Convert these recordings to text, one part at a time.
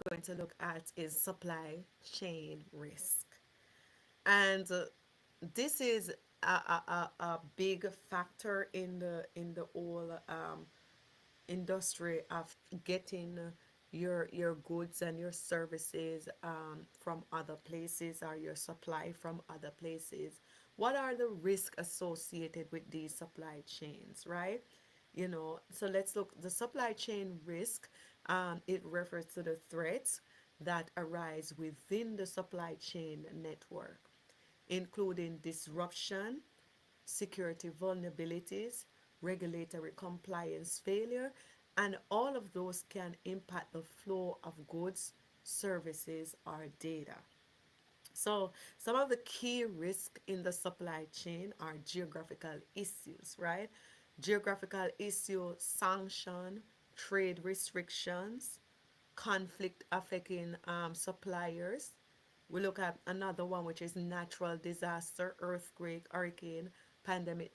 going to look at is supply chain risk. And this is a big factor in the whole industry of getting your goods and your services from other places, or your supply from other places. What are the risks associated with these supply chains, right? So let's look the supply chain risk. It refers to the threats that arise within the supply chain network, including disruption, security vulnerabilities, regulatory compliance failure, and all of those can impact the flow of goods, services, or data. So, some of the key risks in the supply chain are geographical issues, right? Geographical issue, sanction, trade restrictions, conflict affecting suppliers. We look at another one, which is natural disaster, earthquake, hurricane, pandemic,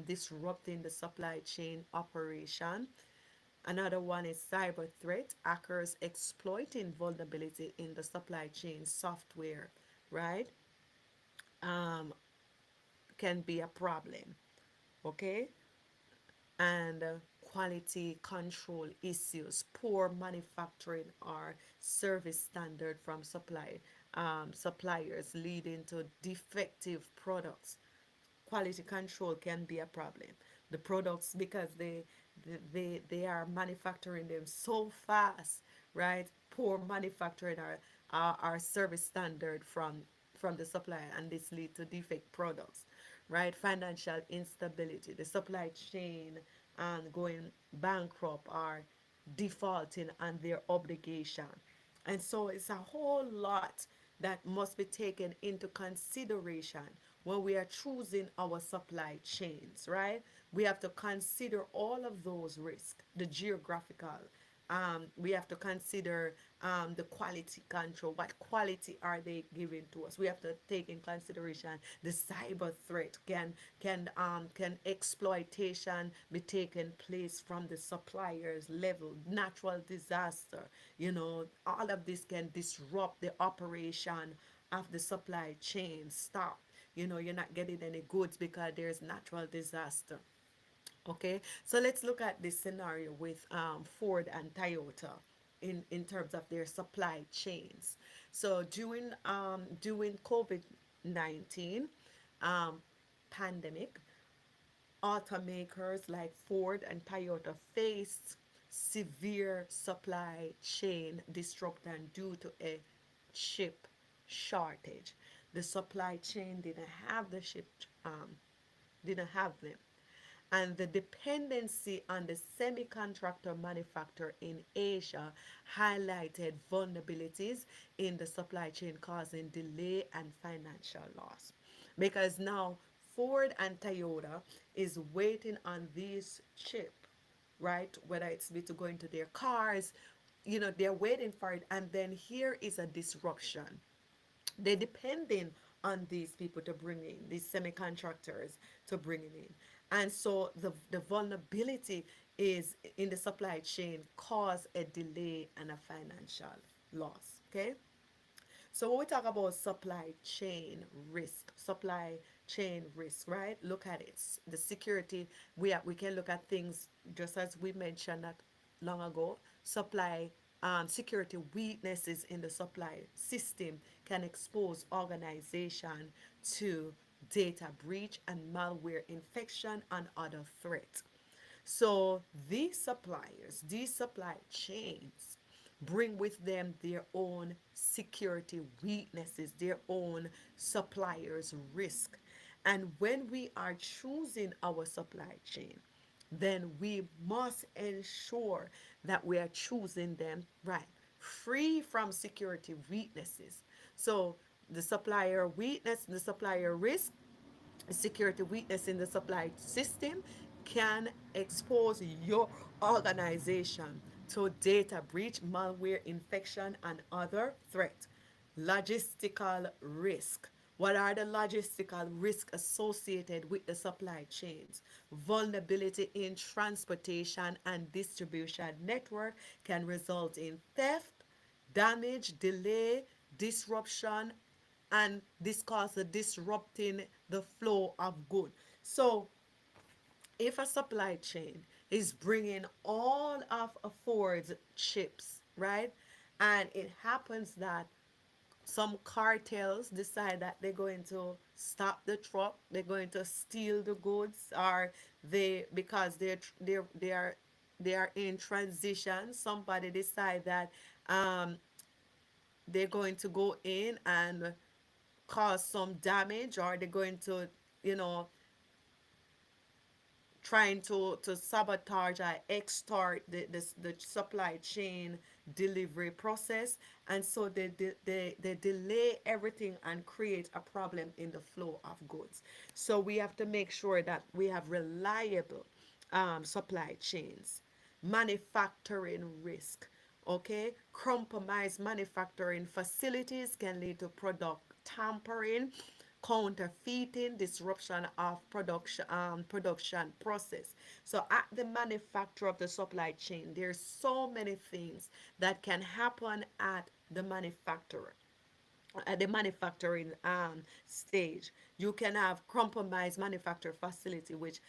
disrupting the supply chain operation. Another one is cyber threat, hackers exploiting vulnerability in the supply chain software, right? Um, can be a problem, okay? And quality control issues, poor manufacturing or service standard from suppliers leading to defective products. Quality control can be a problem. The products, because they are manufacturing them so fast, right? Poor manufacturing our service standard from the supplier, and this lead to defect products, right? Financial instability, the supply chain and going bankrupt or defaulting on their obligation. And so it's a whole lot that must be taken into consideration when we are choosing our supply chains, right? We have to consider all of those risks, the geographical. We have to consider the quality control. What quality are they giving to us? We have to take in consideration the cyber threat. Can exploitation be taking place from the suppliers level? Natural disaster, all of this can disrupt the operation of the supply chain. Stop. You're not getting any goods because there's natural disaster. Okay, so let's look at this scenario with Ford and Toyota in terms of their supply chains. So during COVID-19 um, pandemic, automakers like Ford and Toyota faced severe supply chain disruption due to a chip shortage. The supply chain didn't have them, and the dependency on the semiconductor manufacturer in Asia highlighted vulnerabilities in the supply chain, causing delay and financial loss. Because now Ford and Toyota is waiting on this chip, right? Whether it's be to go into their cars, they're waiting for it, and then here is a disruption. They're depending on these people to bring in these semiconductors to bring it in, and so the vulnerability is in the supply chain cause a delay and a financial loss. Okay, so when we talk about supply chain risk, right? Look at it. The security, we can look at things just as we mentioned not long ago. Supply security weaknesses in the supply system can expose organization to data breach and malware infection and other threats. So these supply chains bring with them their own security weaknesses, their own suppliers' risk. And when we are choosing our supply chain, then we must ensure that we are choosing them right, free from security weaknesses. So the supplier risk, security weakness in the supply system can expose your organization to data breach, malware infection, and other threats. Logistical risk. What are the logistical risks associated with the supply chains? Vulnerability in transportation and distribution network can result in theft, damage, delay, disruption, and this causes disrupting the flow of good. So if a supply chain is bringing all of a Ford's chips, right? And it happens that some cartels decide that they're going to stop the truck, they're going to steal the goods, or they because they are in transition. Somebody decide that um, they're going to go in and cause some damage, or they're going to, you know, trying to sabotage or extort the supply chain delivery process, and so they delay everything and create a problem in the flow of goods. So we have to make sure that we have reliable supply chains. Manufacturing risk, okay, compromised manufacturing facilities can lead to product tampering, counterfeiting, disruption of production process. So at the manufacturer of the supply chain, there's so many things that can happen at the manufacturing stage. You can have compromised manufacturing facility, which,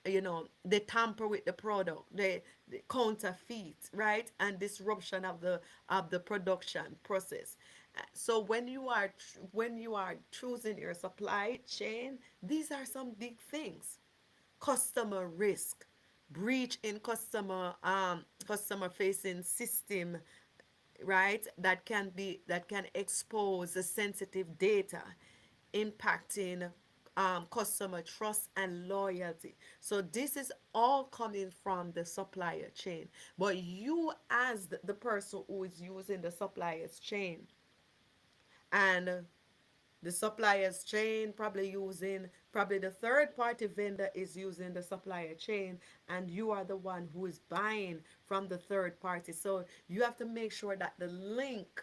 they tamper with the product, they counterfeit, right, and disruption of the production process. So when you are choosing your supply chain, these are some big things. Customer risk, breach in customer facing system, right, that can expose the sensitive data, impacting customer trust and loyalty. So this is all coming from the supplier chain, but you as the person who is using the supplier's chain, and the supplier's chain probably the third party vendor is using the supplier chain, and you are the one who is buying from the third party. So you have to make sure that the link,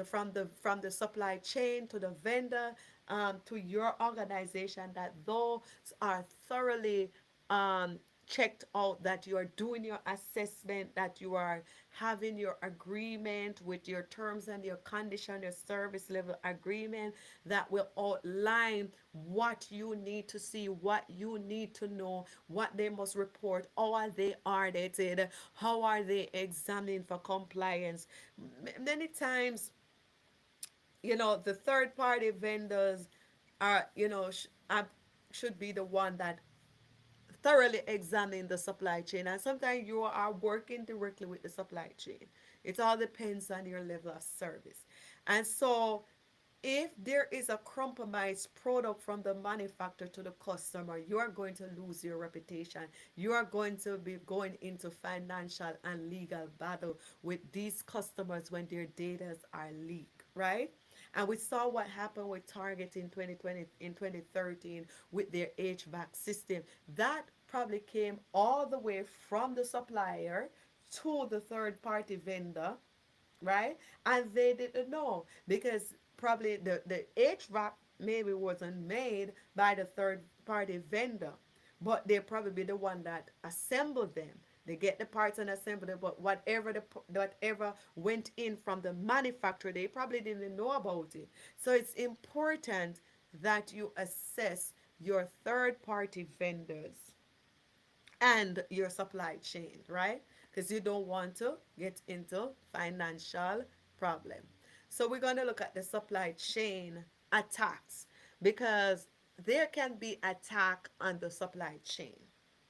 from the supply chain to the vendor, to your organization, that those are thoroughly checked out, that you are doing your assessment, that you are having your agreement with your terms and your condition, your service level agreement, that will outline what you need to see, what you need to know, what they must report, how are they audited, how are they examined for compliance. Many times, the third party vendors are, should be the one that thoroughly examine the supply chain, and sometimes you are working directly with the supply chain. It all depends on your level of service. And so if there is a compromised product from the manufacturer to the customer, you are going to lose your reputation. You are going to be going into financial and legal battle with these customers when their data are leaked, right? And we saw what happened with Target in 2020, in 2013, with their HVAC system. That probably came all the way from the supplier to the third party vendor, right? And they didn't know, because probably the HVAC maybe wasn't made by the third party vendor, but they probably be the one that assembled them. They get the parts and assemble them, but whatever went in from the manufacturer, they probably didn't know about it. So it's important that you assess your third party vendors and your supply chain, right? Because you don't want to get into financial problem. So we're going to look at the supply chain attacks, because there can be attack on the supply chain,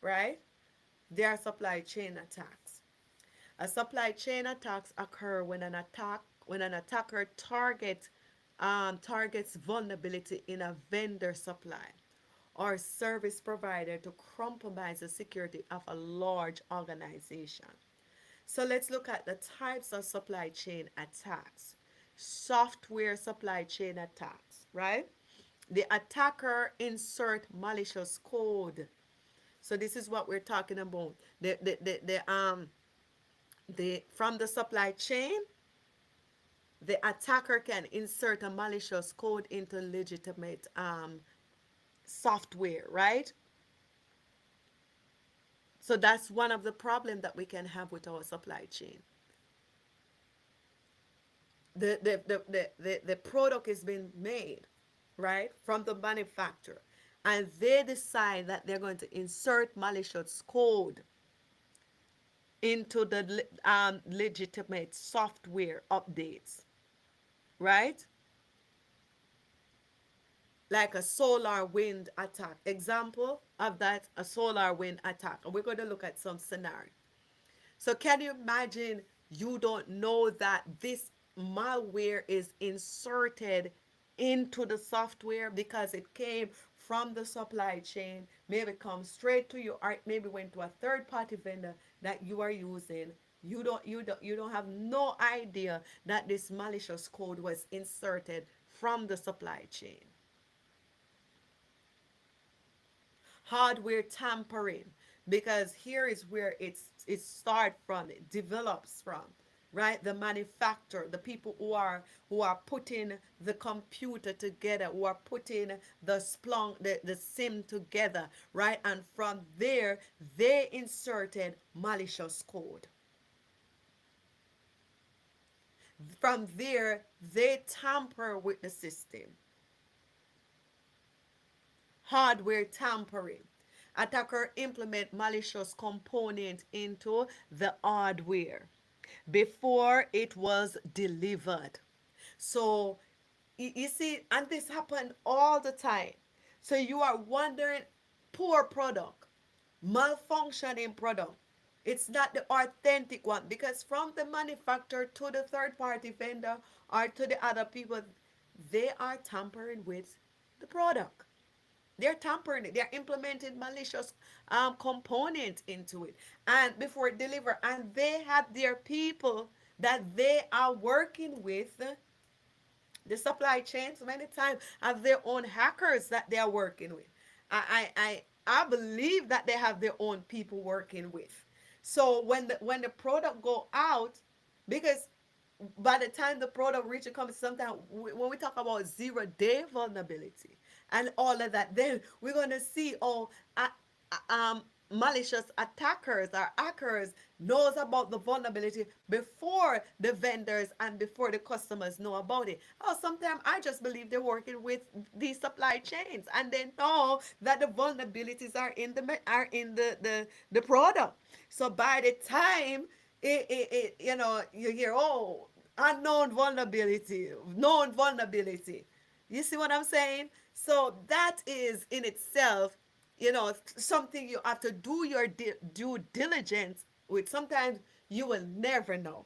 right? There are supply chain attacks. A supply chain attacks occur when an attacker targets vulnerability in a vendor supply or service provider to compromise the security of a large organization. So let's look at the types of supply chain attacks. Software supply chain attacks, right? The attacker insert malicious code. So this is what we're talking about. The from the supply chain, the attacker can insert a malicious code into legitimate software, right? So that's one of the problems that we can have with our supply chain. the product is being made, right, from the manufacturer, and they decide that they're going to insert malicious code into the legitimate software updates, right? Like a solar wind attack. Example of that, a solar wind attack. And we're going to look at some scenario. So can you imagine you don't know that this malware is inserted into the software because it came from the supply chain, maybe comes straight to you, or maybe went to a third party vendor that you are using. You don't have no idea that this malicious code was inserted from the supply chain. Hardware tampering, because here is where it starts from, it develops from, right? The manufacturer, the people who are putting the computer together, who are putting the Splunk, the SIM together, right? And from there they inserted malicious code. From there they tamper with the system. Hardware tampering. Attacker implement malicious component into the hardware before it was delivered. So you see, and this happened all the time. So you are wondering, poor product, malfunctioning product. It's not the authentic one, because from the manufacturer to the third party vendor or to the other people, they are tampering with the product. They're tampering it. They're implementing malicious component into it, and before it deliver, and they have their people that they are working with. The supply chains many times have their own hackers that they are working with. I believe that they have their own people working with. So when the product go out, because by the time the product reaches comes, sometimes when we talk about 0 day vulnerability and all of that, then we're going to see, oh, malicious attackers or hackers knows about the vulnerability before the vendors and before the customers know about it. Oh, sometimes I just believe they're working with these supply chains and they know that the vulnerabilities are in the product. So by the time you hear, oh, unknown vulnerability, known vulnerability. You see what I'm saying? So that is in itself, something you have to do your due diligence with. Sometimes you will never know.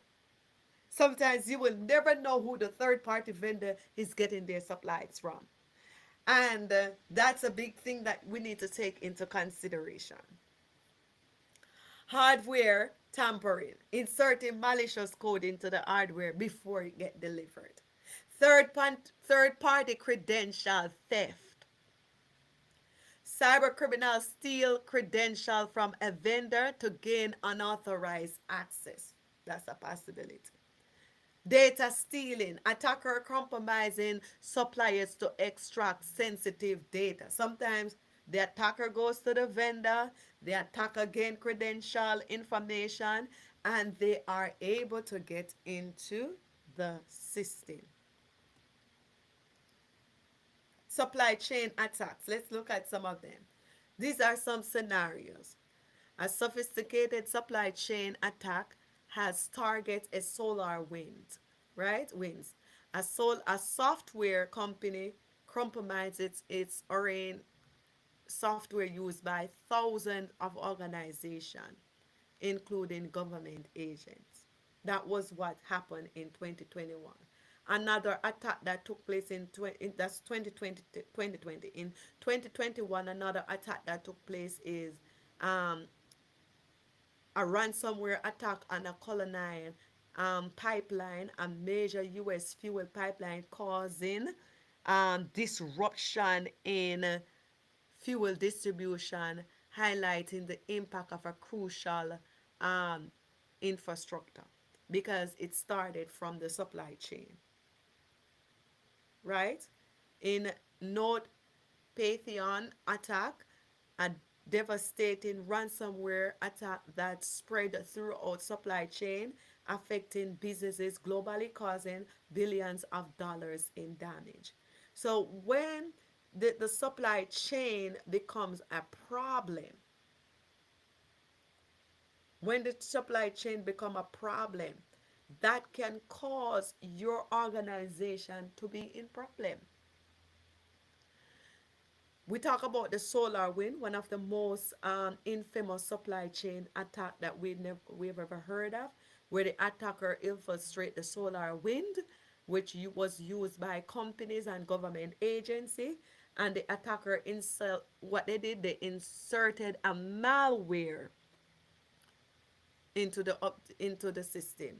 Sometimes you will never know who the third party vendor is getting their supplies from. And that's a big thing that we need to take into consideration. Hardware tampering, inserting malicious code into the hardware before it get delivered. Third party credential theft. Cyber criminals steal credential from a vendor to gain unauthorized access. That's a possibility. Data stealing, attacker compromising suppliers to extract sensitive data. Sometimes the attacker goes to the vendor, the attacker gain credential information, and they are able to get into the system. Supply chain attacks. Let's look at some of them. These are some scenarios. A sophisticated supply chain attack has targeted a solar wind, right? Winds. A software company compromises its own software used by thousands of organizations, including government agents. That was what happened in 2021. Another attack that took place that's 2020, 2020. In 2021, another attack that took place is um, a ransomware attack on a colonial pipeline, a major U.S. fuel pipeline, causing disruption in fuel distribution, highlighting the impact of a crucial um, infrastructure, because it started from the supply chain, right? In North Python attack, a devastating ransomware attack that spread throughout supply chain, affecting businesses globally, causing billions of dollars in damage. So when the supply chain becomes a problem, when the supply chain become a problem, that can cause your organization to be in problem. We talk about the solar wind, one of the most infamous supply chain attack that we've ever heard of, where the attacker infiltrate the solar wind, which was used by companies and government agency, and the attacker insert what they did, they inserted a malware into the system,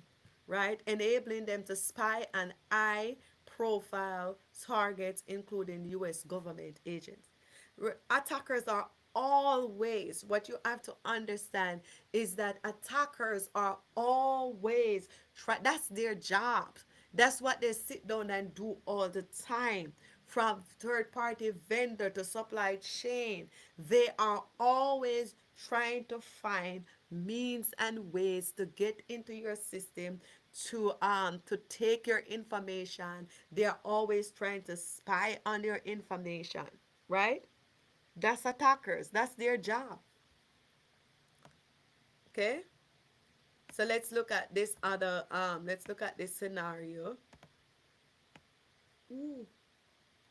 right? Enabling them to spy on high profile targets, including US government agents. Attackers are always, what you have to understand is that attackers are always that's their job. That's what they sit down and do all the time. From third party vendor to supply chain, they are always trying to find means and ways to get into your system, to take your information. They are always trying to spy on your information, right? That's attackers. That's their job. Okay? So let's look at this scenario. Ooh,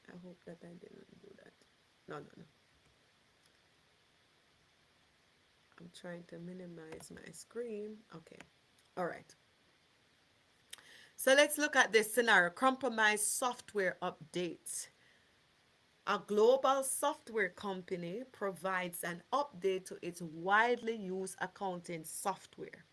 I hope that I didn't do that. No, no, no. I'm trying to minimize my screen. Okay. All right. So let's look at this scenario. Compromised software update. A global software company provides an update to its widely used accounting software.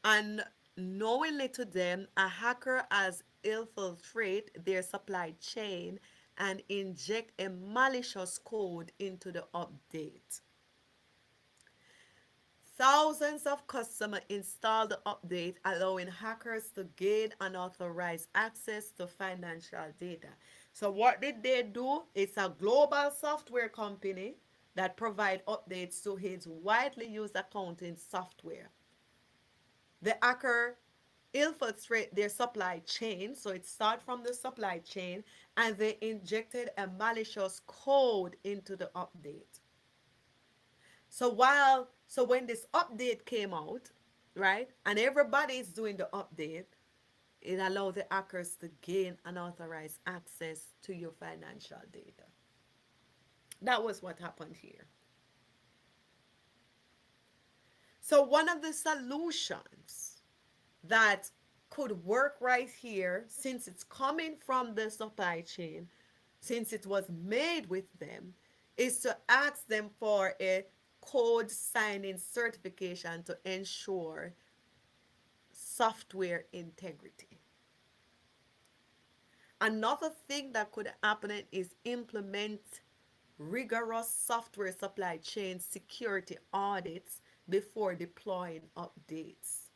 Unknowingly to them, a hacker has infiltrated their supply chain and inject a malicious code into the update. Thousands of customers install the update, allowing hackers to gain unauthorized access to financial data. So what did they do? It's a global software company that provide updates to its widely used accounting software. The hacker infiltrate their supply chain, so it started from the supply chain, and they injected a malicious code into the update. So when this update came out, right, and everybody is doing the update, it allowed the hackers to gain unauthorized access to your financial data. That was what happened here. So one of the solutions that could work right here, since it's coming from the supply chain, since it was made with them, is to ask them for a code signing certification to ensure software integrity. Another thing that could happen is implement rigorous software supply chain security audits before deploying updates.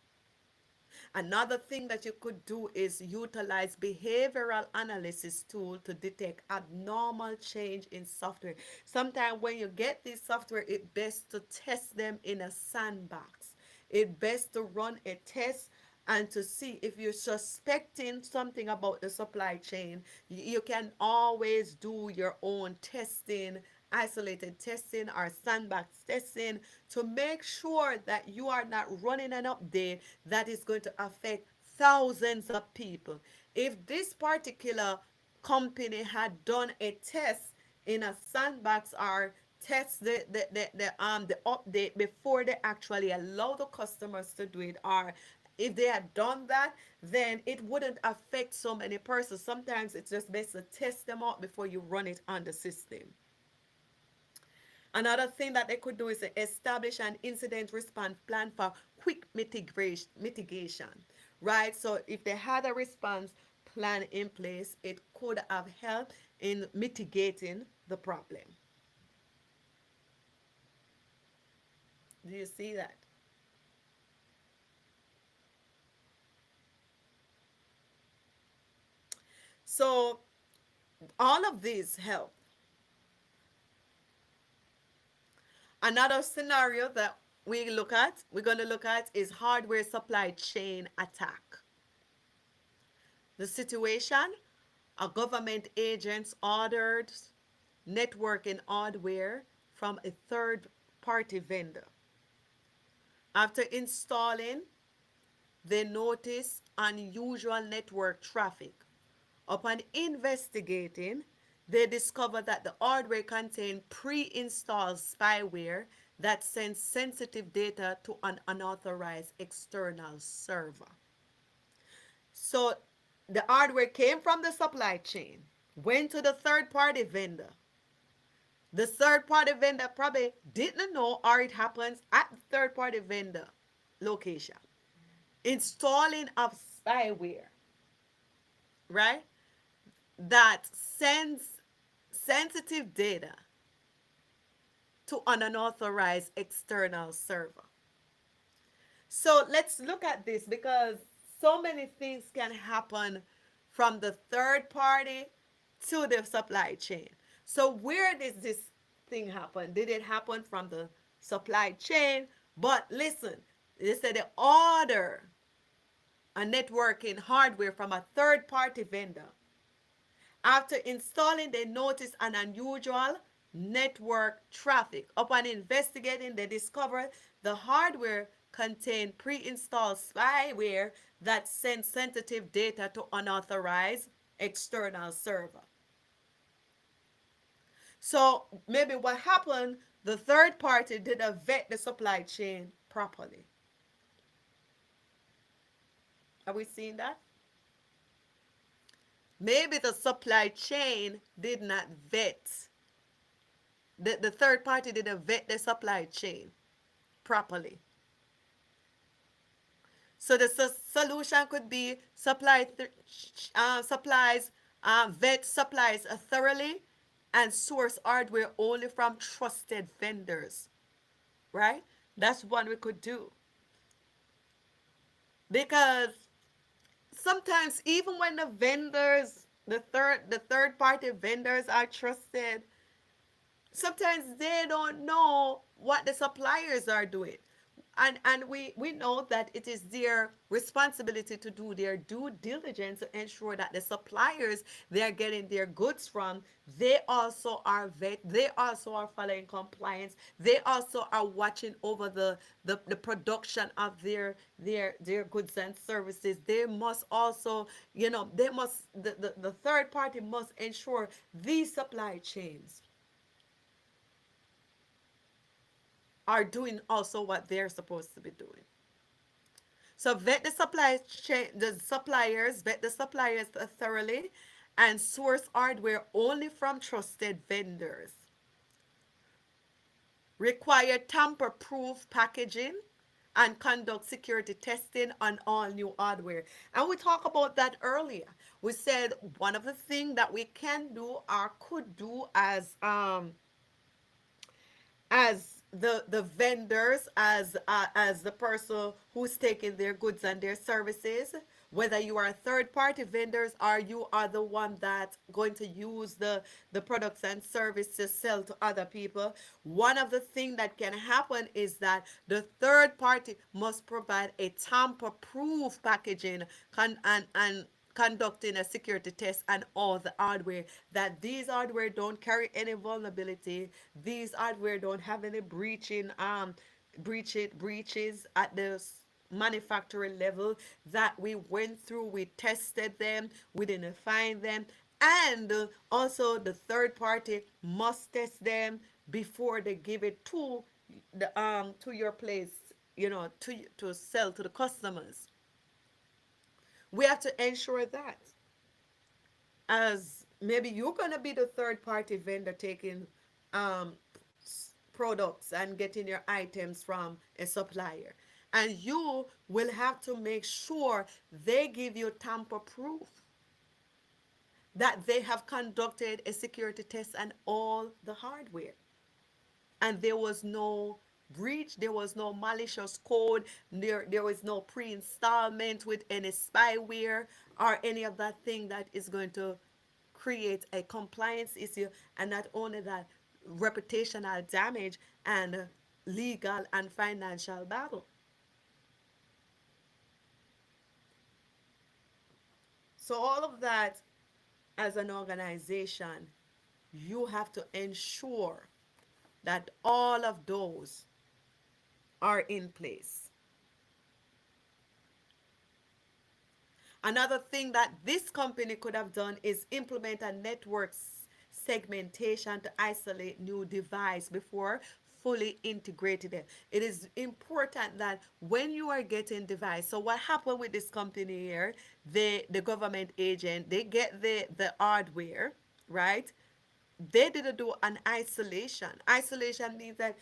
Another thing that you could do is utilize behavioral analysis tool to detect abnormal change in software. Sometimes when you get this software, it's best to test them in a sandbox. It's best to run a test and to see if you're suspecting something about the supply chain. You can always do your own testing, isolated testing or sandbox testing, to make sure that you are not running an update that is going to affect thousands of people. If this particular company had done a test in a sandbox or test the update before they actually allow the customers to do it, or if they had done that, then it wouldn't affect so many persons. Sometimes it's just best to test them out before you run it on the system. Another thing that they could do is establish an incident response plan for quick mitigation, right? So if they had a response plan in place, it could have helped in mitigating the problem. Do you see that? So all of these help. Another scenario that we're going to look at is hardware supply chain attack. The situation: a government agents ordered networking hardware from a third party vendor. After installing, they noticed unusual network traffic. Upon investigating, they discovered that the hardware contained pre-installed spyware that sends sensitive data to an unauthorized external server. So the hardware came from the supply chain, went to the third party vendor. The third party vendor probably didn't know, or it happens at the third party vendor location. Installing of spyware, right? That sends sensitive data to an unauthorized external server. So let's look at this, because so many things can happen from the third party to the supply chain. So where did this thing happen? Did it happen from the supply chain? But listen, they said they order a networking hardware from a third party vendor. After installing, they noticed an unusual network traffic. Upon investigating, they discovered the hardware contained pre-installed spyware that sent sensitive data to unauthorized external server. So maybe what happened, the third party didn't vet the supply chain properly. Are we seeing that? Maybe the supply chain did not vet, the third party didn't vet the supply chain properly. So the solution could be vet supplies thoroughly and source hardware only from trusted vendors, right? That's one we could do. Because sometimes even when the vendors, the third party vendors are trusted, sometimes they don't know what the suppliers are doing. And we know that it is their responsibility to do their due diligence to ensure that the suppliers they are getting their goods from, they also are they also are following compliance, they also are watching over the production of their goods and services. They must also, they must, the third party must ensure these supply chains are doing also what they're supposed to be doing. So vet the supply chain, vet the suppliers thoroughly, and source hardware only from trusted vendors. Require tamper-proof packaging and conduct security testing on all new hardware. And we talked about that earlier. We said one of the things that we can do or could do as the vendors, as the person who's taking their goods and their services, whether you are third party vendors or you are the one that's going to use the products and services to sell to other people, one of the things that can happen is that the third party must provide a tamper proof packaging and conducting a security test on all the hardware, that these hardware don't carry any vulnerability, these hardware don't have any breaches at the manufacturing level, that we went through, we tested them, we didn't find them. And also the third party must test them before they give it to your place, to sell to the customers. We have to ensure that, as maybe you're going to be the third party vendor taking um, products and getting your items from a supplier, and you will have to make sure they give you tamper proof, that they have conducted a security test on all the hardware, and there was no breach, there was no malicious code, there was no pre-installment with any spyware or any of that thing that is going to create a compliance issue, and not only that, reputational damage and legal and financial battle. So all of that, as an organization, you have to ensure that all of those are in place. Another thing that this company could have done is implement a network segmentation to isolate new device before fully integrated it. It is important that when you are getting device, so what happened with this company here, the government agent, they get the hardware, right? They didn't do an isolation. Isolation means that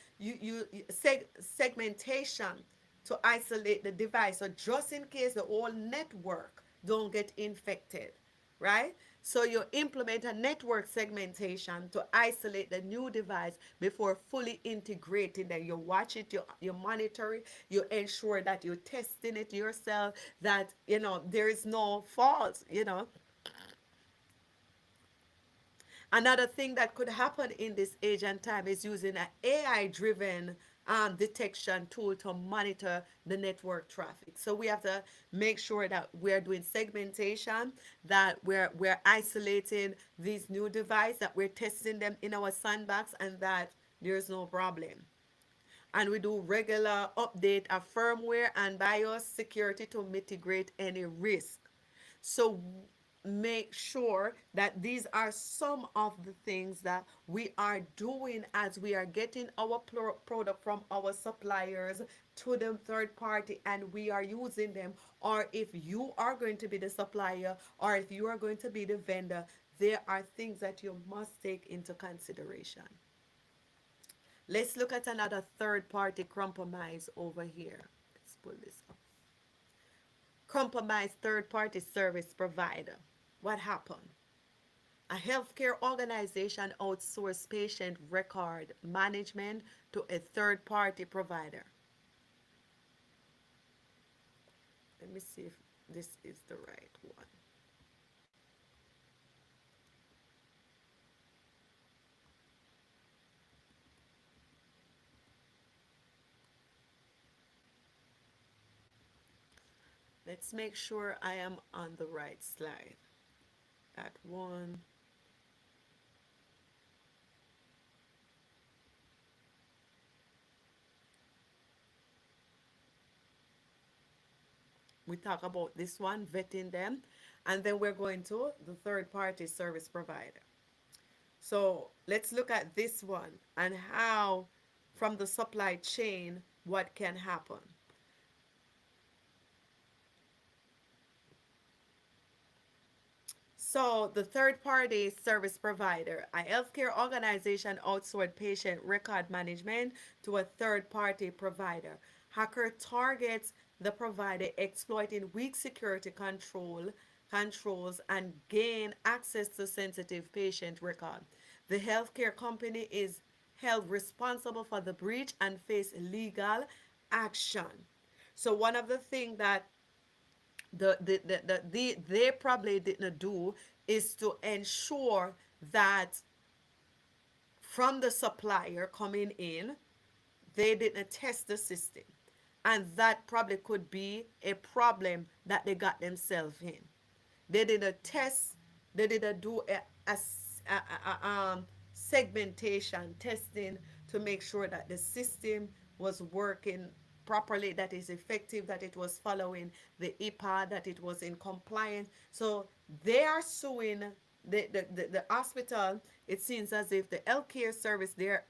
segmentation to isolate the device. So just in case the whole network don't get infected, right? So you implement a network segmentation to isolate the new device before fully integrating. Then you watch it, you monitor it, you ensure that you're testing it yourself, that there is no fault. Another thing that could happen in this age and time is using an AI driven detection tool to monitor the network traffic. So we have to make sure that we're doing segmentation, that we're isolating these new devices, that we're testing them in our sandbox, and that there's no problem. And we do regular update of firmware and BIOS security to mitigate any risk. So make sure that these are some of the things that we are doing as we are getting our product from our suppliers to the third party, and we are using them. Or if you are going to be the supplier, or if you are going to be the vendor, there are things that you must take into consideration. Let's look at another third party compromise over here. Let's pull this up. Compromised third party service provider. What happened? A healthcare organization outsourced patient record management to a third party provider. Let me see if this is the right one. Let's make sure I am on the right slide. That one. We talk about this one, vetting them, and then we're going to the third party service provider. So let's look at this one and how, from the supply chain, what can happen. So the third party service provider, a healthcare organization outsourced patient record management to a third party provider. Hacker targets the provider, exploiting weak security controls and gain access to sensitive patient record. The healthcare company is held responsible for the breach and face legal action. So one of the things that they probably didn't do is to ensure that from the supplier coming in, they didn't test the system, and that probably could be a problem that they got themselves in. They didn't test, they didn't do a segmentation testing to make sure that the system was working properly, that is effective, that it was following the EPA, that it was in compliance. So they are suing the hospital. It seems as if the healthcare service there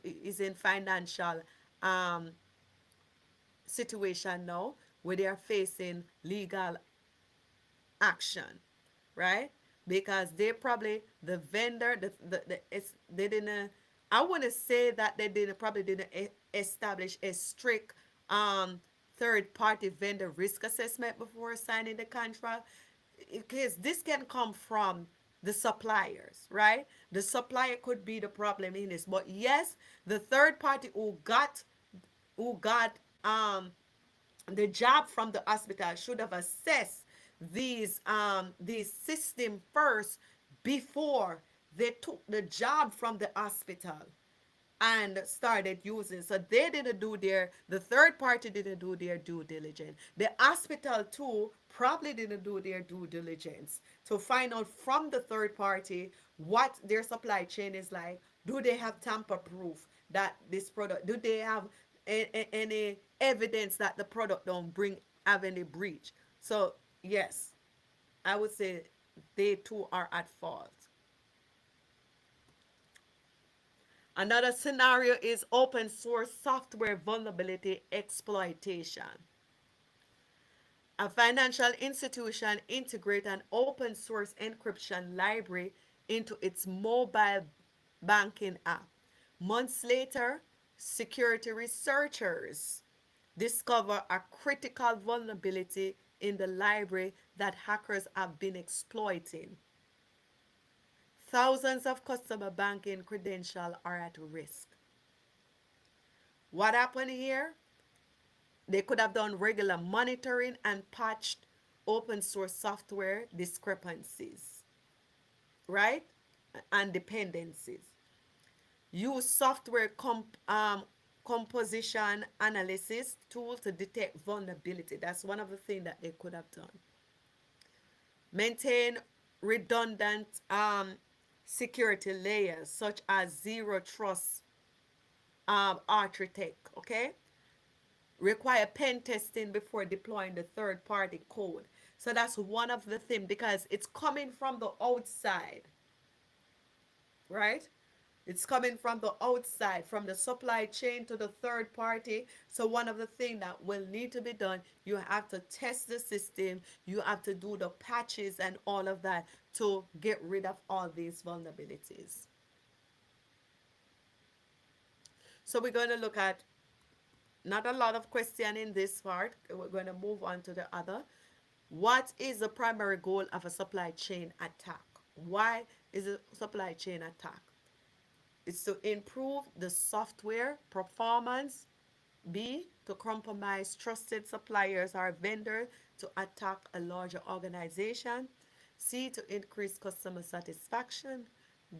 is in financial um, situation now, where they are facing legal action, right? Because they probably, the vendor, they didn't, I want to say that they didn't, probably didn't establish a strict third party vendor risk assessment before signing the contract. Because this can come from the suppliers, right? The supplier could be the problem in this, but yes, the third party who got the job from the hospital should have assessed these system first before they took the job from the hospital. and started using. So they didn't do the third party didn't do their due diligence. The hospital too probably didn't do their due diligence to find out from the third party what their supply chain is like. Do they have tamper proof that this product, do they have any evidence that the product don't bring have any breach? So yes, I would say they too are at fault. Another scenario is open source software vulnerability exploitation. A financial institution integrate an open source encryption library into its mobile banking app. Months later, security researchers discover a critical vulnerability in the library that hackers have been exploiting. Thousands of customer banking credentials are at risk. What happened here? They could have done regular monitoring and patched open source software discrepancies, right? And dependencies. Use software composition analysis tool to detect vulnerability. That's one of the things that they could have done. Maintain redundant security layers such as zero trust architect, okay? Require pen testing before deploying the third party code. So that's one of the things because it's coming from the outside, right? It's coming from the outside, from the supply chain to the third party. So one of the things that will need to be done, you have to test the system, you have to do the patches and all of that to get rid of all these vulnerabilities. So we're going to look at not a lot of question in this part. We're going to move on to the other. What is the primary goal of a supply chain attack? Why is a supply chain attack? It's to improve the software performance. B, to compromise trusted suppliers or vendors to attack a larger organization. C, to increase customer satisfaction.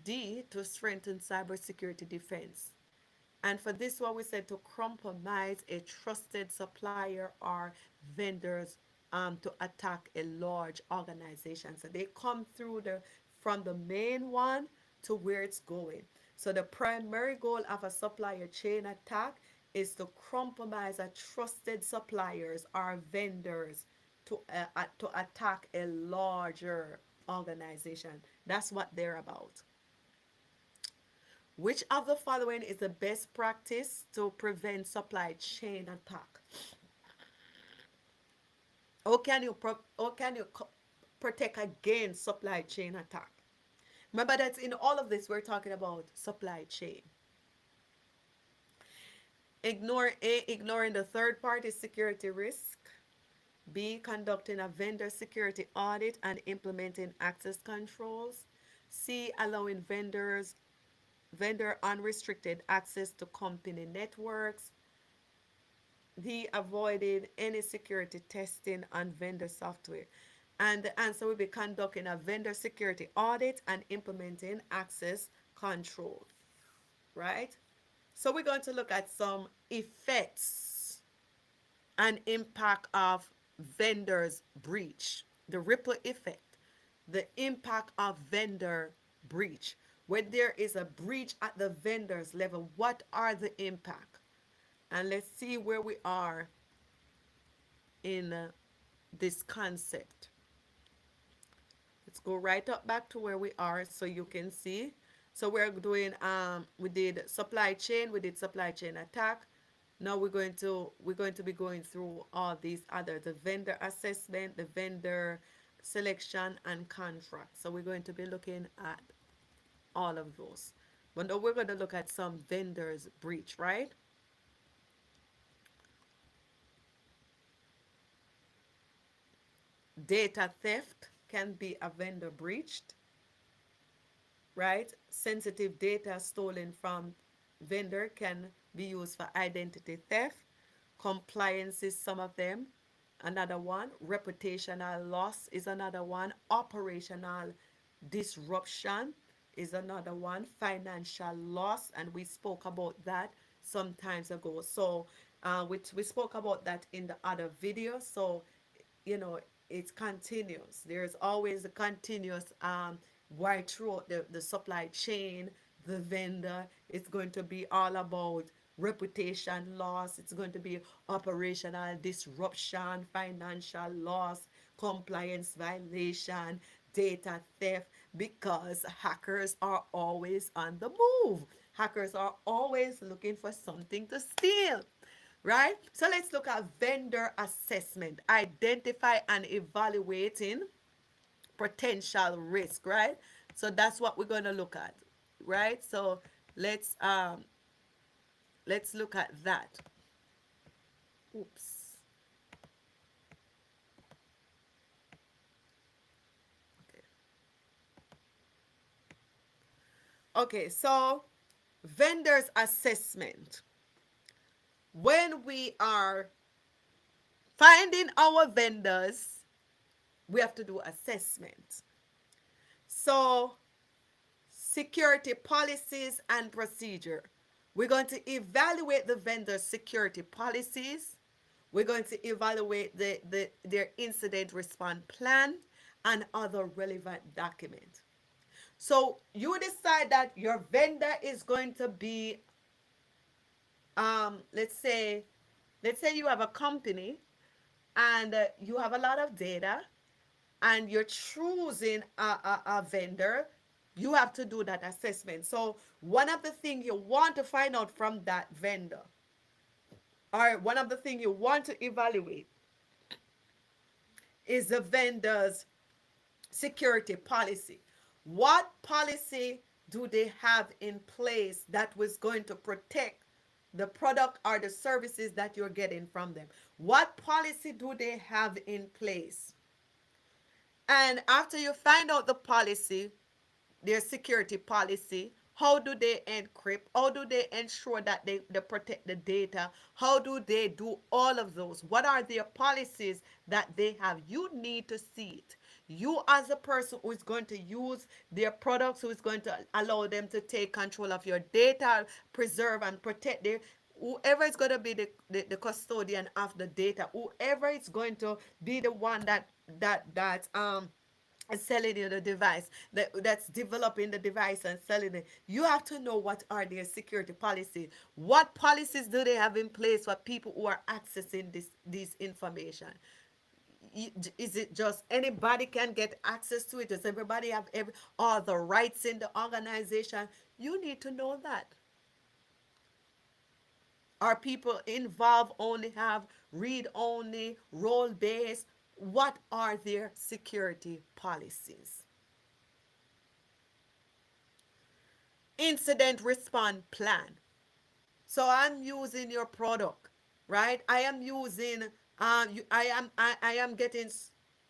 D, to strengthen cybersecurity defense. And for this one, we said to compromise a trusted supplier or vendors to attack a large organization. So they come through from the main one to where it's going. So the primary goal of a supplier chain attack is to compromise a trusted suppliers or vendors to attack a larger organization. That's what they're about. Which of the following is the best practice to prevent supply chain attack? How can you protect against supply chain attack? Remember that in all of this we're talking about supply chain. Ignoring the third party security risk. B, conducting a vendor security audit and implementing access controls. C, allowing vendor unrestricted access to company networks. D, avoiding any security testing on vendor software. And the answer will be conducting a vendor security audit and implementing access control, right? So we're going to look at some effects and impact of vendors breach, the ripple effect, the impact of vendor breach. When there is a breach at the vendor's level, what are the impact? And let's see where we are in this concept. Let's go right up back to where we are so you can see. So we're doing we did supply chain, we did supply chain attack. Now we're going to be going through all these other, the vendor assessment, the vendor selection and contract. So we're going to be looking at all of those. But now we're going to look at some vendors breach, right? Data theft can be a vendor breached, right? Sensitive data stolen from vendor can be used for identity theft. Compliance is some of them. Another one, reputational loss is another one. Operational disruption is another one. Financial loss, and we spoke about that some times ago. So we spoke about that in the other video. So you know, it continues. There's always a continuous right throughout the supply chain, the vendor. It's going to be all about reputation loss. It's going to be operational disruption, financial loss, compliance violation, data theft, because hackers are always on the move. Hackers are always looking for something to steal, right? So let's look at vendor assessment, identify and evaluating potential risk, right? So that's what we're going to look at, right? So let's um let's look at that. Oops. Okay. Okay, so vendors assessment. When we are finding our vendors, we have to do assessment. So security policies and procedure. We're going to evaluate the vendor's security policies. We're going to evaluate their incident response plan and other relevant documents. So you decide that your vendor is going to be, let's say, you have a company and you have a lot of data and you're choosing a vendor, you have to do that assessment. So one of the things you want to find out from that vendor, or one of the things you want to evaluate, is the vendor's security policy. What policy do they have in place that was going to protect the product or the services that you're getting from them? What policy do they have in place? And after you find out the policy, their security policy, how do they encrypt? How do they ensure that they protect the data? How do they do all of those? What are their policies that they have? You need to see it. You, as a person who is going to use their products, who is going to allow them to take control of your data, preserve and protect their, whoever is going to be the custodian of the data, whoever is going to be the one that selling you the device, that's developing the device and selling it, you have to know what are their security policies. What policies do they have in place for people who are accessing this information? Is it just anybody can get access to it? Does everybody have all the rights in the organization? You need to know that. Are people involved only have read only, role based? What are their security policies? Incident response plan. So I'm using your product, right? I am using I am getting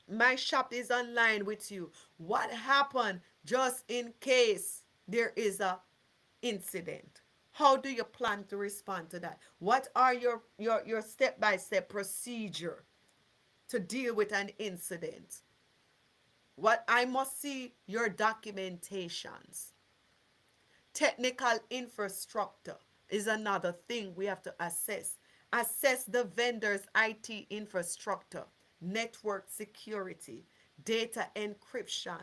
my shop is online with you. What happened just in case there is a incident? How do you plan to respond to that? What are your step-by-step procedure to deal with an incident? What I must see your documentations. Technical infrastructure is another thing we have to assess. Assess the vendor's IT infrastructure, network security, data encryption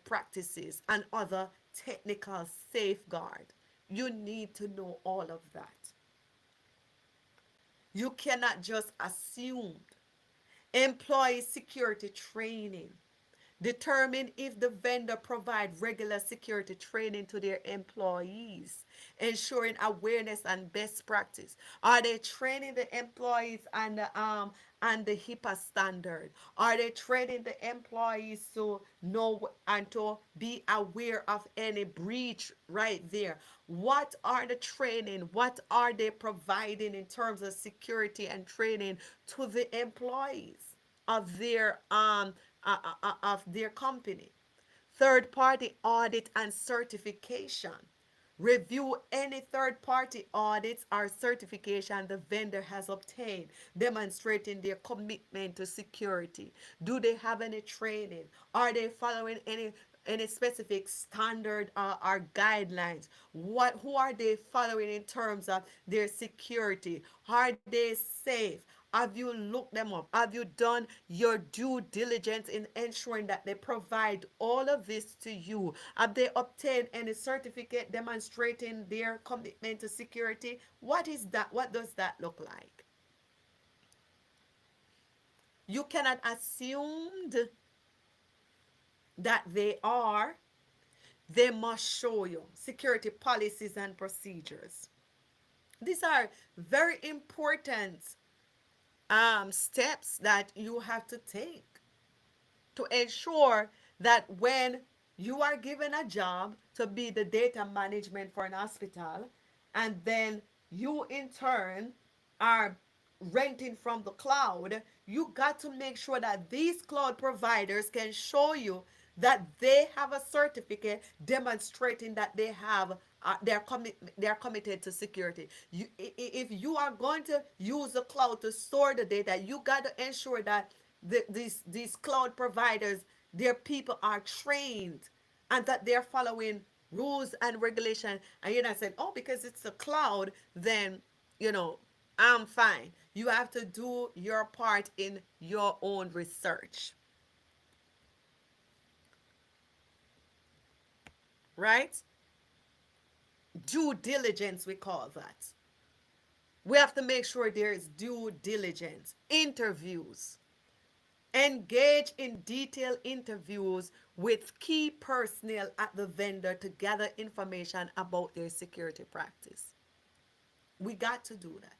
practices, and other technical safeguard. You need to know all of that. You cannot just assume. Employee security training. Determine if the vendor provides regular security training to their employees, ensuring awareness and best practice. Are they training the employees and the HIPAA standard? Are they training the employees to know and to be aware of any breach right there? What are the training? What are they providing in terms of security and training to the employees of their company? Third party audit and certification. Review any third party audits or certification the vendor has obtained, demonstrating their commitment to security. Do they have any training? Are they following any any specific standard or guidelines? What who are they following in terms of their security? Are they safe? Have you looked them up? Have you done your due diligence in ensuring that they provide all of this to you? Have they obtained any certificate demonstrating their commitment to security? What is that? What does that look like? You cannot assume that they are. They must show you security policies and procedures. These are very important steps that you have to take to ensure that when you are given a job to be the data management for an hospital, and then you in turn are renting from the cloud, you got to make sure that these cloud providers can show you that they have a certificate demonstrating that they have they're committed to security. If you are going to use the cloud to store the data, you got to ensure that these cloud providers, their people are trained and that they're following rules and regulation. And you're not saying, oh, because it's a cloud, then you know I'm fine. You have to do your part in your own research, right? Due diligence, we call that. We have to make sure there is due diligence. Interviews. Engage in detailed interviews with key personnel at the vendor to gather information about their security practice. We got to do that.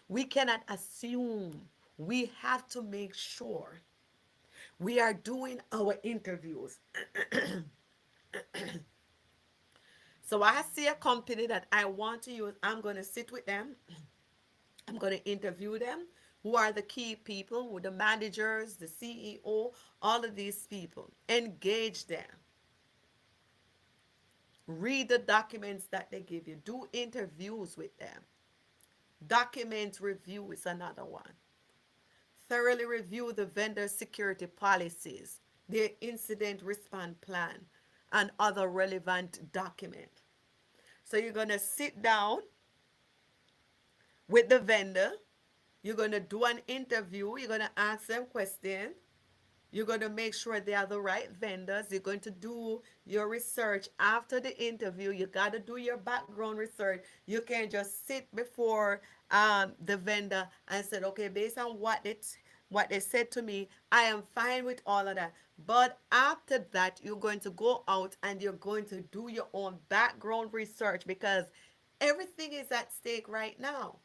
We cannot assume. We have to make sure we are doing our interviews. So I see a company that I want to use. I'm going to sit with them. I'm going to interview them. Who are the key people? Who the managers, the CEO, all of these people. Engage them. Read the documents that they give you. Do interviews with them. Document review is another one. Thoroughly review the vendor security policies, their incident response plan, and other relevant documents. So you're going to sit down with the vendor. You're going to do an interview. You're going to ask them questions. You're going to make sure they are the right vendors. You're going to do your research after the interview. You got to do your background research. You can't just sit before the vendor and say, okay, based on what they said to me, I am fine with all of that. But after that, you're going to go out and you're going to do your own background research, because everything is at stake right now.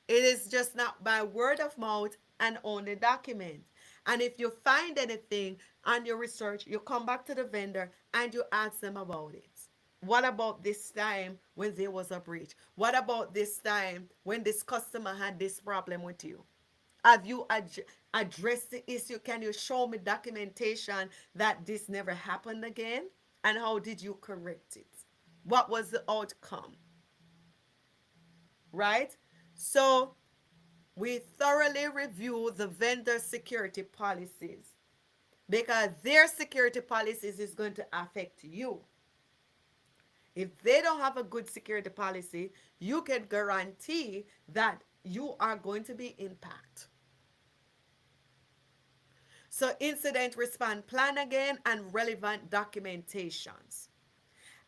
It is just not by word of mouth and only document. And if you find anything on your research, you come back to the vendor and you ask them about it. What about this time when there was a breach? What about this time when this customer had this problem with you? Have you addressed the issue? Can you show me documentation that this never happened again? And how did you correct it? What was the outcome? Right? So we thoroughly review the vendor security policies, because their security policies is going to affect you. If they don't have a good security policy, you can guarantee that you are going to be impacted. So incident response plan again, and relevant documentations.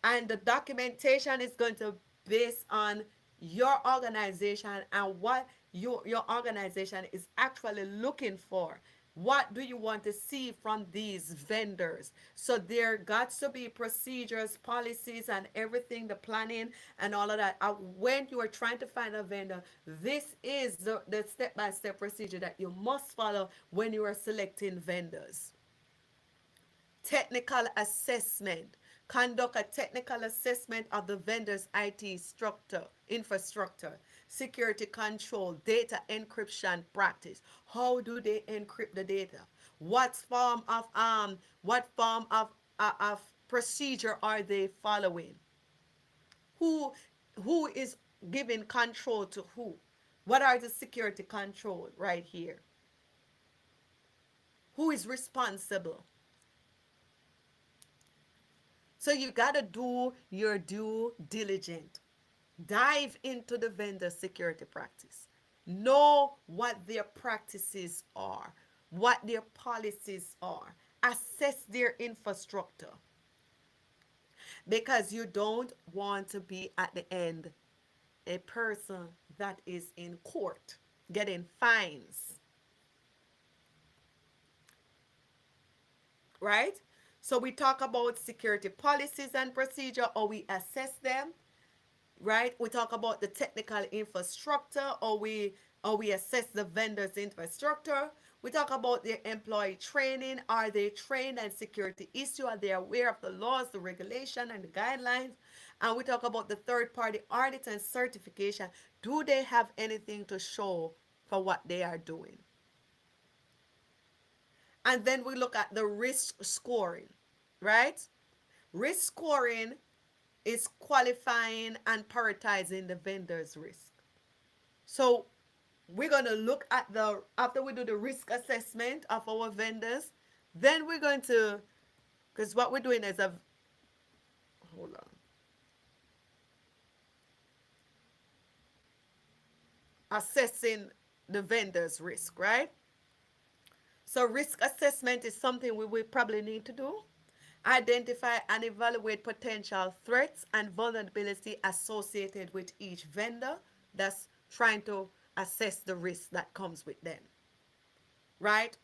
And the documentation is going to base on your organization and what your organization is actually looking for. What do you want to see from these vendors? So there got to be procedures, policies, and everything, the planning and all of that. When you are trying to find a vendor, this is the step-by-step procedure that you must follow when you are selecting vendors. Technical assessment. Conduct a technical assessment of the vendor's IT structure, infrastructure, security control, data encryption practice. How do they encrypt the data? What form of procedure are they following? Who who is giving control to who? What are the security control right here? Who is responsible? So you got to do your due diligence. Dive into the vendor security practice. Know what their practices are, what their policies are. Assess their infrastructure because you don't want to be at the end a person that is in court getting fines, right? So we talk about security policies and procedure, or we assess them, right? We talk about the technical infrastructure, or we assess the vendor's infrastructure. We talk about their employee training. Are they trained on security issue? Are they aware of the laws, the regulation, and the guidelines? And we talk about the third party audit and certification. Do they have anything to show for what they are doing? And then we look at the risk scoring, right? Risk scoring is qualifying and prioritizing the vendor's risk. So we're going to look at the, after we do the risk assessment of our vendors, then we're going to, because what we're doing is a, hold on, assessing the vendor's risk, right? So risk assessment is something we will probably need to do. Identify and evaluate potential threats and vulnerability associated with each vendor. That's trying to assess the risk that comes with them, right?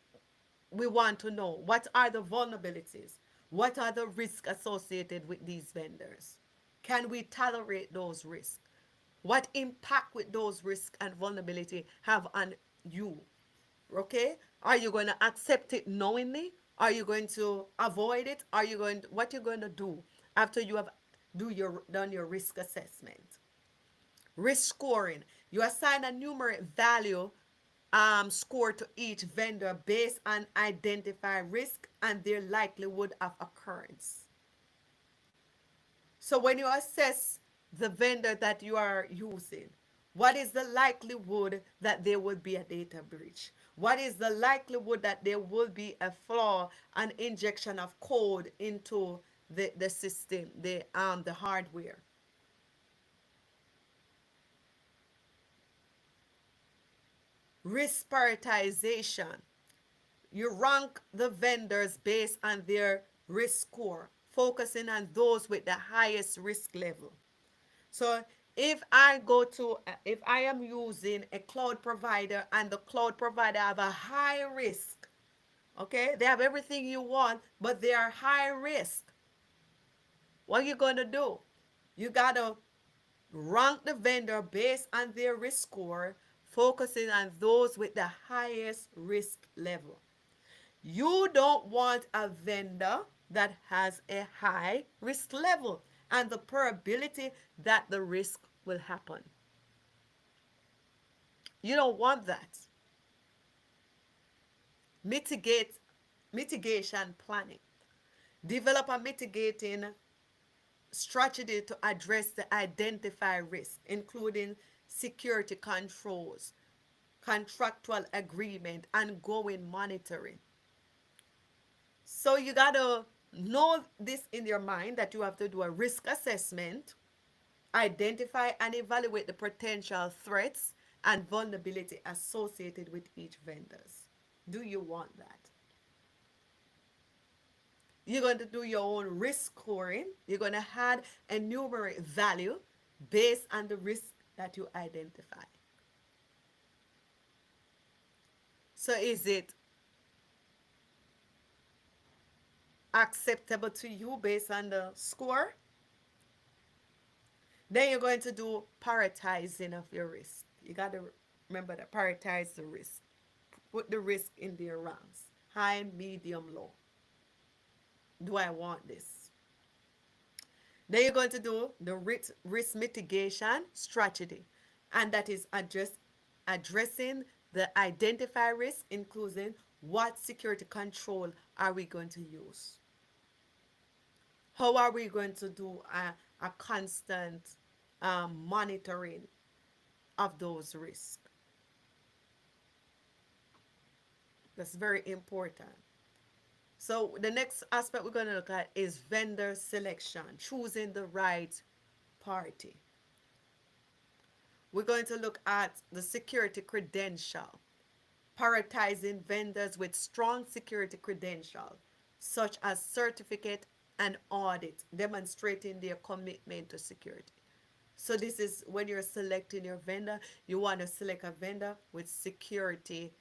We want to know what are the vulnerabilities, what are the risks associated with these vendors. Can we tolerate those risks? What impact would those risks and vulnerability have on you? Okay, are you going to accept it knowingly? Are you going to avoid it? Are you going to, what you're going to do after you have done your risk assessment? Risk scoring, you assign a numeric value score to each vendor based on identify risk and their likelihood of occurrence. So when you assess the vendor that you are using, what is the likelihood that there would be a data breach? What is the likelihood that there will be a flaw, an injection of code into the system, the hardware? Risk prioritization. You rank the vendors based on their risk score, focusing on those with the highest risk level. So if I am using a cloud provider and the cloud provider have a high risk, okay, they have everything you want, but they are high risk. What are you going to do? You got to rank the vendor based on their risk score, focusing on those with the highest risk level. You don't want a vendor that has a high risk level and the probability that the risk will happen. You don't want that. Mitigate Mitigation planning. Develop a mitigating strategy to address the identified risk, including security controls, contractual agreement, ongoing monitoring. So you gotta know this in your mind that you have to do a risk assessment, identify and evaluate the potential threats and vulnerability associated with each vendors. Do you want that? You're going to do your own risk scoring. You're going to add a numeric value based on the risk that you identify. So is it acceptable to you based on the score? Then you're going to do prioritizing of your risk. You got to remember that prioritize the risk. Put the risk in their ranks. High, medium, low. Do I want this? Then you're going to do the risk mitigation strategy. And that is addressing the identified risk, including what security control are we going to use? How are we going to do a constant monitoring of those risks? That's very important. So the next aspect we're going to look at is vendor selection, choosing the right party. We're going to look at the security credential, prioritizing vendors with strong security credential, such as certificate and audit, demonstrating their commitment to security. So this is when you're selecting your vendor, you want to select a vendor with security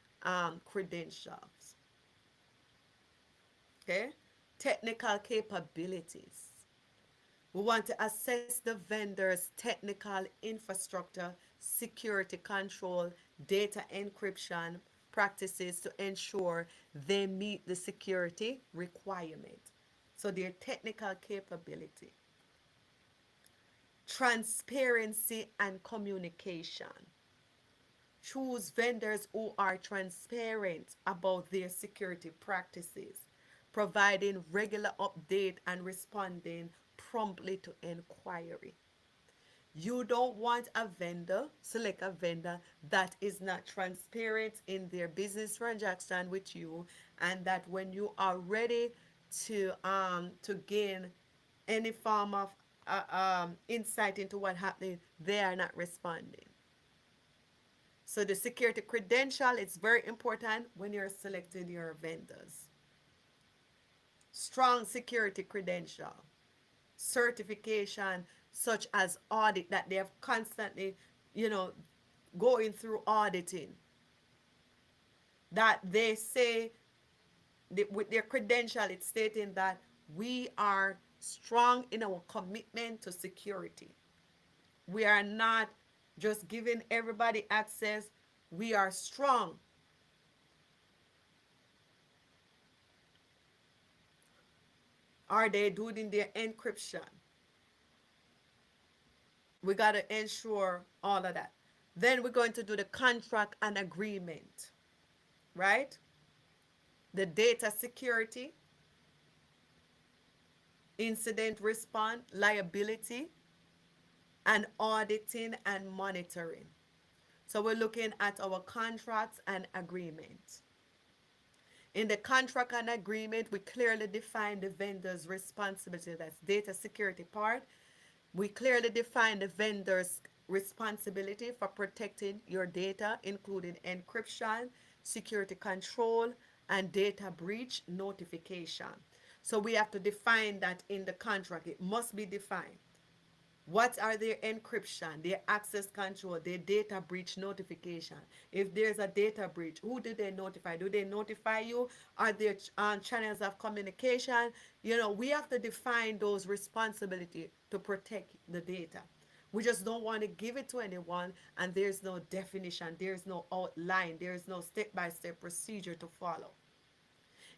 credentials. Okay, technical capabilities. We want to assess the vendor's technical infrastructure, security control, data encryption practices to ensure they meet the security requirement. So their technical capability, transparency and communication. Choose vendors who are transparent about their security practices, providing regular update and responding promptly to inquiry. You don't want a vendor, select a vendor that is not transparent in their business transaction with you, and that when you are ready to gain any form of insight into what happening, they are not responding. So the security credential is very important when you're selecting your vendors. Strong security credential, certification such as audit that they have constantly, you know, going through auditing, that they say with their credential, it's stating that we are strong in our commitment to security. We are not just giving everybody access. We are strong. Are they doing their encryption? We got to ensure all of that. Then we're going to do the contract and agreement, right? The data security, incident response, liability, and auditing and monitoring. So we're looking at our contracts and agreement. In the contract and agreement, we clearly define the vendor's responsibility. That's data security part. We clearly define the vendor's responsibility for protecting your data, including encryption, security control, and data breach notification. So we have to define that in the contract. It must be defined. What are their encryption, their access control, their data breach notification? If there's a data breach, who do they notify? Do they notify you? Are there channels of communication? You know, we have to define those responsibilities to protect the data. We just don't want to give it to anyone and there's no definition, there's no outline, there's no step-by-step procedure to follow.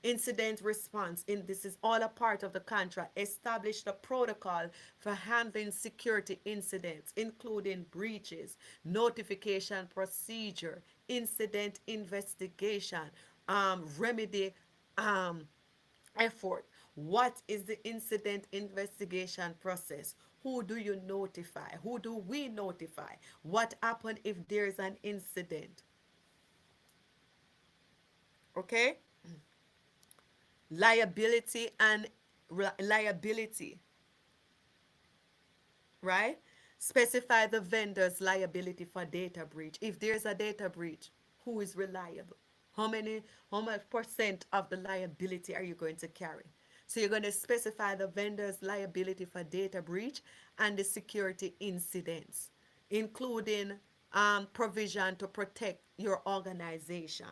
Incident response, in this is all a part of the contract. Establish the protocol for handling security incidents, including breaches, notification procedure, incident investigation, remedy um, effort. What is the incident investigation process? Who do you notify? Who do we notify? What happened if there's an incident? Okay? Liability and liability, right? Specify the vendor's liability for data breach. If there's a data breach, who is reliable? How much percent of the liability are you going to carry? So you're going to specify the vendor's liability for data breach and the security incidents, including provision to protect your organization,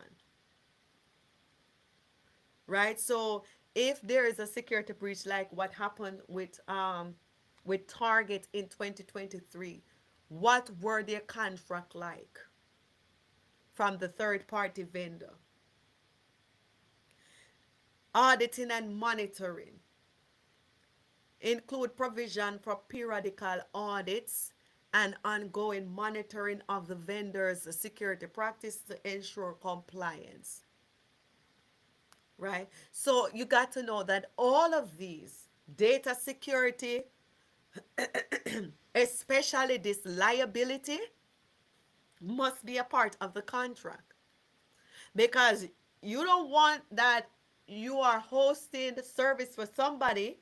right? So if there is a security breach like what happened with Target in 2023, what were their contract like from the third party vendor? Auditing and monitoring include provision for periodical audits and ongoing monitoring of the vendor's security practice to ensure compliance, right? So you got to know that all of these data security, especially this liability, must be a part of the contract, because you don't want that. you are hosting the service for somebody,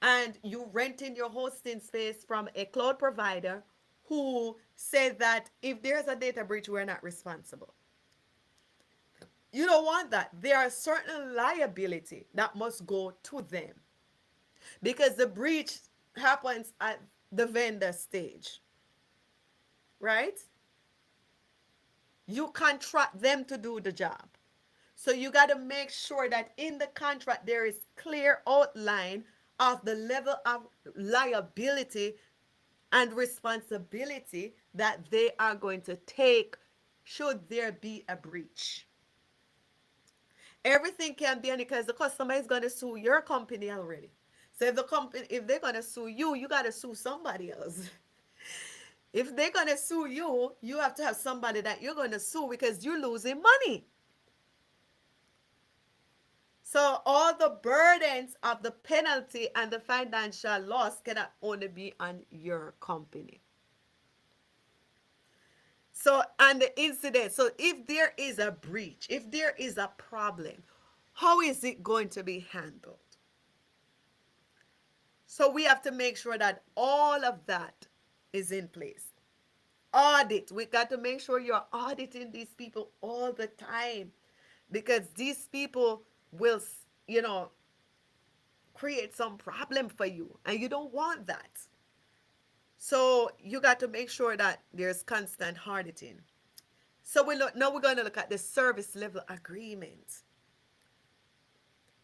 and you renting your hosting space from a cloud provider who said that if there's a data breach, we're not responsible. You don't want that. There are certain liability that must go to them because the breach happens at the vendor stage, right? You contract them to do the job. So you got to make sure that in the contract there is clear outline of the level of liability and responsibility that they are going to take should there be a breach. Everything can be, because the customer is going to sue your company already. So if the company, if they're going to sue you, you got to sue somebody else. If they're going to sue you, you have to have somebody that you're going to sue because you're losing money. So all the burdens of the penalty and the financial loss cannot only be on your company. So, and the incident, so if there is a breach, if there is a problem, how is it going to be handled? So we have to make sure that all of that is in place. Audit. We got to make sure you're auditing these people all the time, because these people will, you know, create some problem for you, and you don't want that. So you got to make sure that there's constant auditing. So we look, now we're going to look at the service level agreement.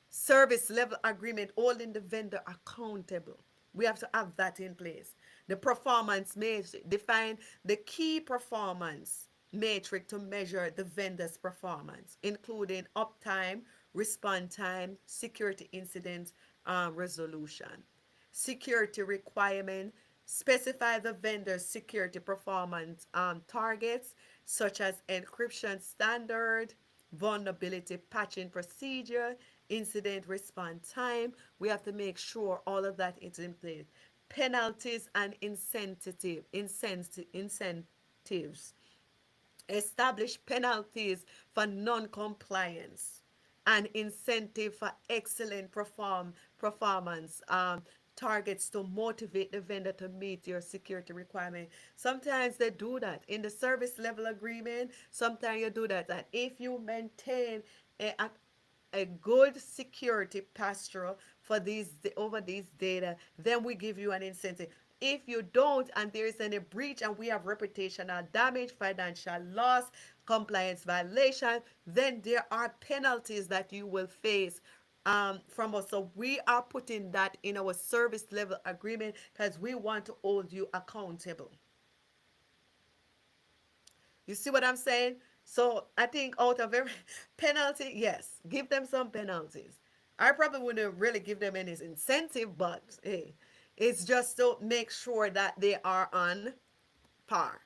Service level agreement holding the vendor accountable. We have to have that in place. The performance matrix define the key performance matrix to measure the vendor's performance, including uptime, response time, security incident resolution. Security requirement specify the vendor's security performance targets, such as encryption standard, vulnerability patching procedure, incident response time. We have to make sure all of that is in place. Penalties and incentives. Establish penalties for non-compliance and incentive for excellent performance. Targets to motivate the vendor to meet your security requirement. Sometimes they do that in the service level agreement. Sometimes you do that. And if you maintain a good security posture for these over these data, then we give you an incentive. If you don't, and there is any breach, and we have reputational damage, financial loss, compliance violation, then there are penalties that you will face from us. So we are putting that in our service level agreement because we want to hold you accountable. You see what I'm saying? So I think out of every penalty, yes, give them some penalties. I probably wouldn't really give them any incentive, but hey, it's just to make sure that they are on par.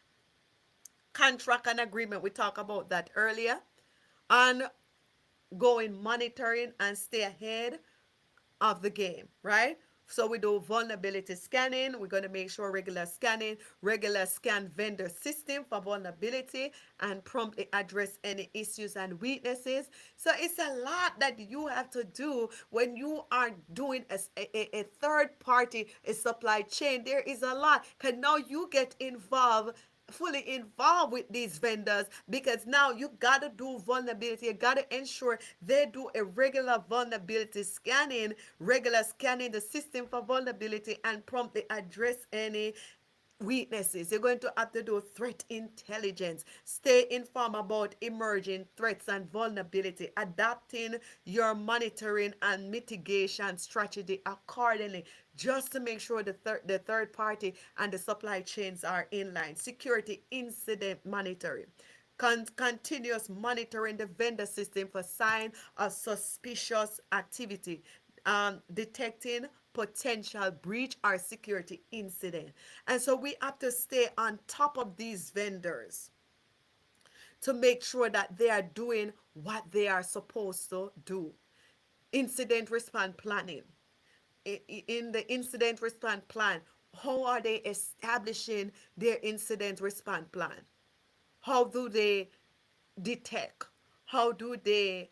Contract and agreement, we talked about that earlier. Ongoing monitoring and stay ahead of the game, right? So we do vulnerability scanning. We're going to make sure regular scanning, regular scan vendor system for vulnerability, and promptly address any issues and weaknesses. So it's a lot that you have to do when you are doing a third party, a supply chain. There is a lot because now you get involved, fully involved with these vendors, because now you got to do vulnerability. You got to ensure they do a regular vulnerability scanning, regular scanning the system for vulnerability, and promptly address any weaknesses. You're going to have to do threat intelligence, stay informed about emerging threats and vulnerability, adapting your monitoring and mitigation strategy accordingly, just to make sure the third party and the supply chains are in line. Security incident monitoring. Continuous monitoring the vendor system for sign of suspicious activity, detecting potential breach or security incident. And so we have to stay on top of these vendors to make sure that they are doing what they are supposed to do. Incident response planning. In the incident response plan, how are they establishing their incident response plan? How do they detect? How do they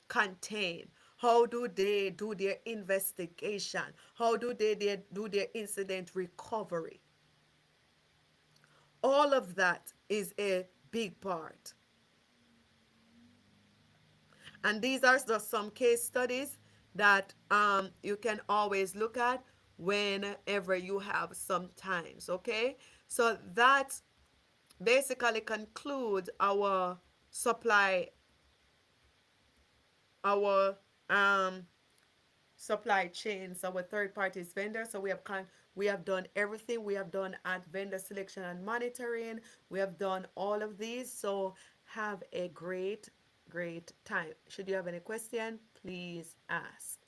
contain? How do they do their investigation? How do they do their incident recovery? All of that is a big part. And these are just some case studies that you can always look at whenever you have some times. Okay, so that basically concludes our supply, our supply chains, our third parties vendors. So we have done everything. We have done at vendor selection and monitoring. We have done all of these. So have a great time. Should you have any question, please ask.